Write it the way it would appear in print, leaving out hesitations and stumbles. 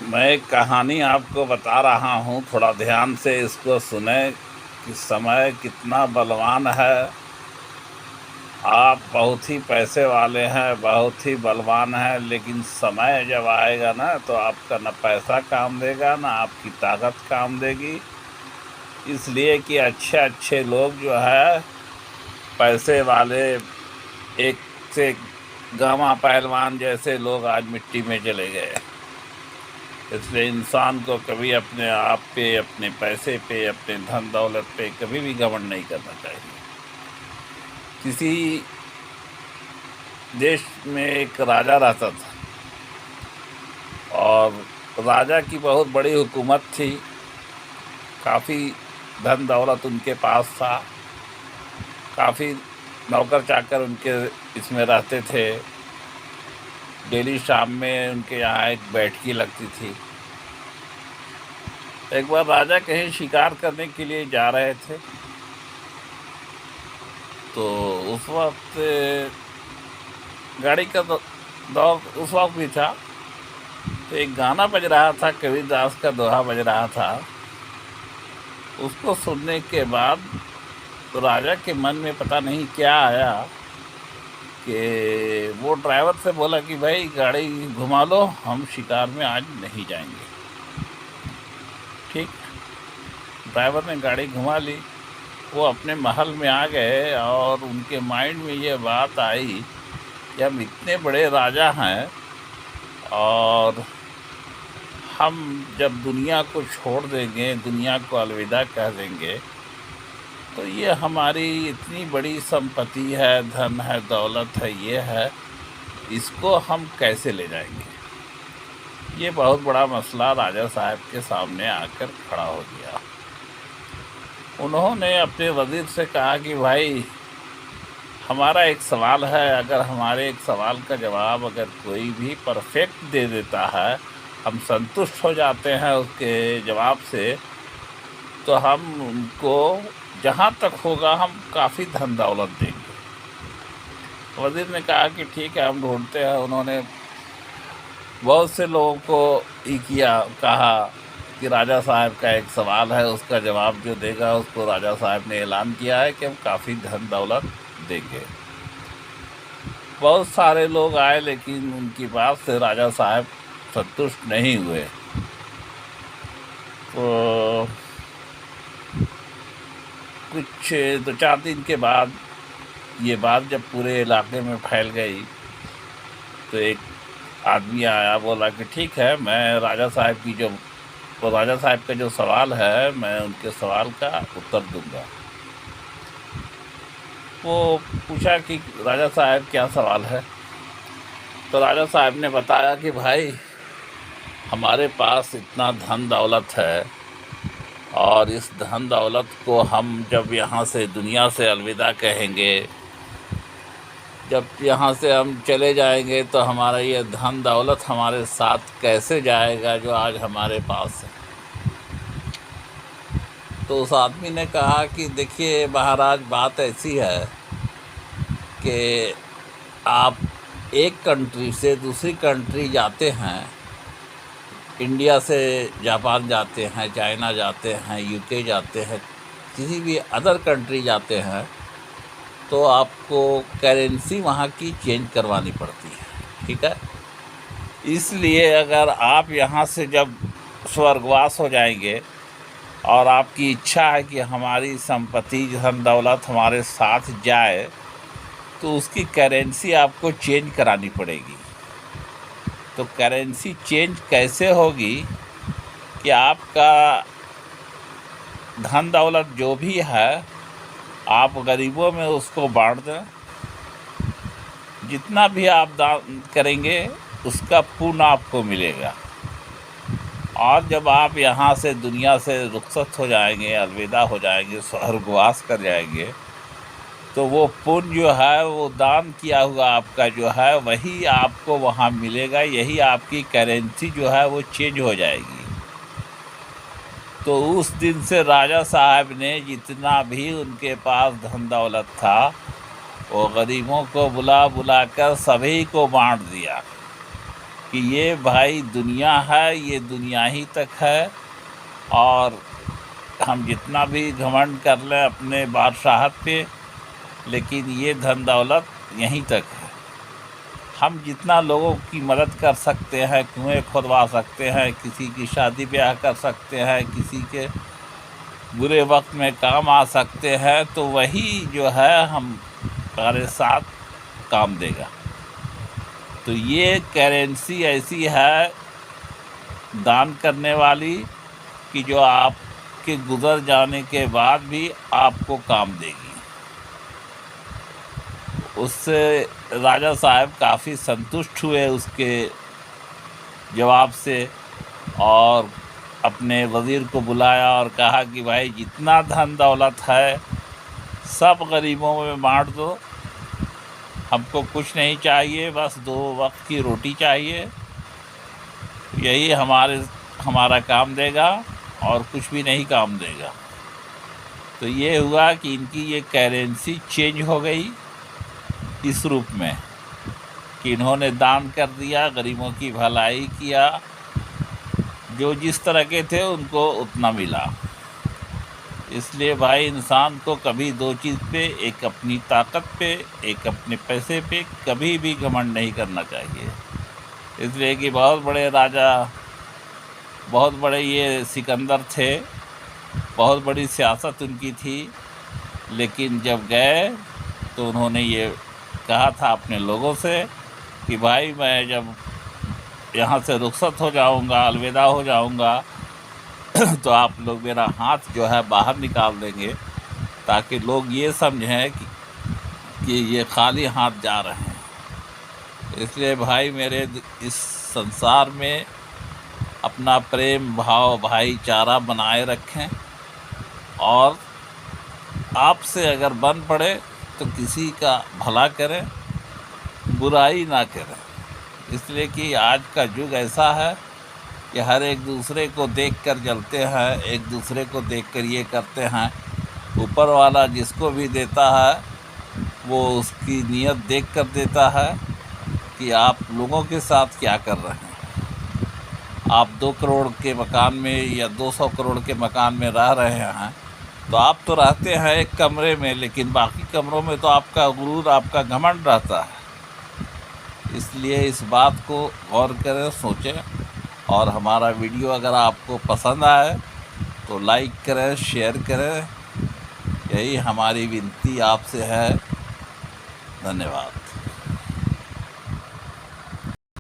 मैं एक कहानी आपको बता रहा हूँ, थोड़ा ध्यान से इसको सुने कि समय कितना बलवान है। आप बहुत ही पैसे वाले हैं, बहुत ही बलवान हैं, लेकिन समय जब आएगा ना तो आपका न पैसा काम देगा ना आपकी ताकत काम देगी। इसलिए कि अच्छे अच्छे लोग जो है पैसे वाले, एक से गामा पहलवान जैसे लोग आज मिट्टी में चले गए। इसलिए इंसान को कभी अपने आप पे, अपने पैसे पे, अपने धन दौलत पे कभी भी घमंड नहीं करना चाहिए। किसी देश में एक राजा रहता था और राजा की बहुत बड़ी हुकूमत थी, काफ़ी धन दौलत उनके पास था, काफ़ी नौकर चाकर उनके इसमें रहते थे। डेली शाम में उनके यहाँ एक बैठकी लगती थी। एक बार राजा कहीं शिकार करने के लिए जा रहे थे, तो उस वक्त गाड़ी का दौर उस वक्त भी था, तो एक गाना बज रहा था, कबीरदास का दोहा बज रहा था। उसको सुनने के बाद तो राजा के मन में पता नहीं क्या आया कि वो ड्राइवर से बोला कि भाई गाड़ी घुमा लो, हम शिकार में आज नहीं जाएंगे। ठीक, ड्राइवर ने गाड़ी घुमा ली। वो अपने महल में आ गए और उनके माइंड में ये बात आई कि हम इतने बड़े राजा हैं और हम जब दुनिया को छोड़ देंगे, दुनिया को अलविदा कह देंगे, तो ये हमारी इतनी बड़ी संपत्ति है, धन है, दौलत है, ये है, इसको हम कैसे ले जाएंगे। ये बहुत बड़ा मसला राजा साहब के सामने आकर खड़ा हो गया। उन्होंने अपने वज़ीर से कहा कि भाई, हमारा एक सवाल है, अगर हमारे एक सवाल का जवाब अगर कोई भी परफेक्ट दे देता है, हम संतुष्ट हो जाते हैं उसके जवाब से, तो हम उनको जहाँ तक होगा हम काफ़ी धन दौलत देंगे। वज़ीर ने कहा कि ठीक है, हम ढूंढते हैं। उन्होंने बहुत से लोगों को कहा कि राजा साहब का एक सवाल है, उसका जवाब जो देगा उसको राजा साहब ने ऐलान किया है कि हम काफ़ी धन दौलत देंगे। बहुत सारे लोग आए, लेकिन उनकी बात से राजा साहब संतुष्ट नहीं हुए। तो कुछ 2-4 दिन के बाद ये बात जब पूरे इलाके में फैल गई, तो एक आदमी आया, बोला कि ठीक है, मैं राजा साहब का जो सवाल है, मैं उनके सवाल का उत्तर दूंगा। वो पूछा कि राजा साहब क्या सवाल है। तो राजा साहब ने बताया कि भाई, हमारे पास इतना धन दौलत है और इस धन दौलत को हम जब यहाँ से दुनिया से अलविदा कहेंगे, जब यहाँ से हम चले जाएंगे, तो हमारा ये धन दौलत हमारे साथ कैसे जाएगा जो आज हमारे पास है। तो उस आदमी ने कहा कि देखिए महाराज, बात ऐसी है कि आप एक कंट्री से दूसरी कंट्री जाते हैं, इंडिया से जापान जाते हैं, चाइना जाते हैं, यूके जाते हैं, किसी भी अदर कंट्री जाते हैं, तो आपको करेंसी वहाँ की चेंज करवानी पड़ती है। ठीक है, इसलिए अगर आप यहाँ से जब स्वर्गवास हो जाएंगे और आपकी इच्छा है कि हमारी संपत्ति, धन दौलत हमारे साथ जाए, तो उसकी करेंसी आपको चेंज करानी पड़ेगी। तो करेंसी चेंज कैसे होगी कि आपका धन दौलत जो भी है, आप गरीबों में उसको बांट दें। जितना भी आप दान करेंगे उसका पुण्य आपको मिलेगा। और जब आप यहाँ से दुनिया से रुखसत हो जाएंगे, अलविदा हो जाएंगे, स्वर्गवास कर जाएंगे, तो वो पुण्य जो है, वो दान किया हुआ आपका जो है, वही आपको वहाँ मिलेगा। यही आपकी करेंसी जो है वो चेंज हो जाएगी। तो उस दिन से राजा साहब ने जितना भी उनके पास धन दौलत था, वो गरीबों को बुला बुला कर सभी को बांट दिया। कि ये भाई दुनिया है, ये दुनिया ही तक है, और हम जितना भी घमंड कर लें अपने बादशाहत पे, लेकिन ये धन दौलत यहीं तक है। हम जितना लोगों की मदद कर सकते हैं, कुएं खुदवा सकते हैं, किसी की शादी ब्याह कर सकते हैं, किसी के बुरे वक्त में काम आ सकते हैं, तो वही जो है हमारे साथ काम देगा। तो ये करेंसी ऐसी है दान करने वाली कि जो आपके गुजर जाने के बाद भी आपको काम देगी। उससे राजा साहब काफ़ी संतुष्ट हुए उसके जवाब से, और अपने वज़ीर को बुलाया और कहा कि भाई जितना धन दौलत है सब गरीबों में बांट दो, हमको कुछ नहीं चाहिए, बस 2 वक्त की रोटी चाहिए, यही हमारा काम देगा और कुछ भी नहीं काम देगा। तो ये हुआ कि इनकी ये करेंसी चेंज हो गई इस रूप में कि इन्होंने दान कर दिया, गरीबों की भलाई किया, जो जिस तरह के थे उनको उतना मिला। इसलिए भाई इंसान को कभी 2 चीज़ पे, एक अपनी ताकत पे, एक अपने पैसे पे, कभी भी घमंड नहीं करना चाहिए। इसलिए कि बहुत बड़े राजा, बहुत बड़े ये सिकंदर थे, बहुत बड़ी सियासत उनकी थी, लेकिन जब गए तो उन्होंने ये कहा था अपने लोगों से कि भाई मैं जब यहाँ से रुखसत हो जाऊँगा, अलविदा हो जाऊँगा, तो आप लोग मेरा हाथ जो है बाहर निकाल देंगे, ताकि लोग ये समझें कि ये खाली हाथ जा रहे हैं। इसलिए भाई मेरे इस संसार में अपना प्रेम भाव भाईचारा बनाए रखें, और आपसे अगर बन पड़े तो किसी का भला करें, बुराई ना करें। इसलिए कि आज का युग ऐसा है कि हर एक दूसरे को देखकर जलते हैं, एक दूसरे को देखकर ये करते हैं। ऊपर वाला जिसको भी देता है वो उसकी नीयत देखकर देता है कि आप लोगों के साथ क्या कर रहे हैं। आप 2 करोड़ के मकान में या 200 करोड़ के मकान में रह रहे हैं, तो आप तो रहते हैं एक कमरे में, लेकिन बाकी कमरों में तो आपका गुरूर, आपका घमंड रहता है। इसलिए इस बात को गौर करें, सोचें, और हमारा वीडियो अगर आपको पसंद आए तो लाइक करें, शेयर करें, यही हमारी विनती आपसे है। धन्यवाद।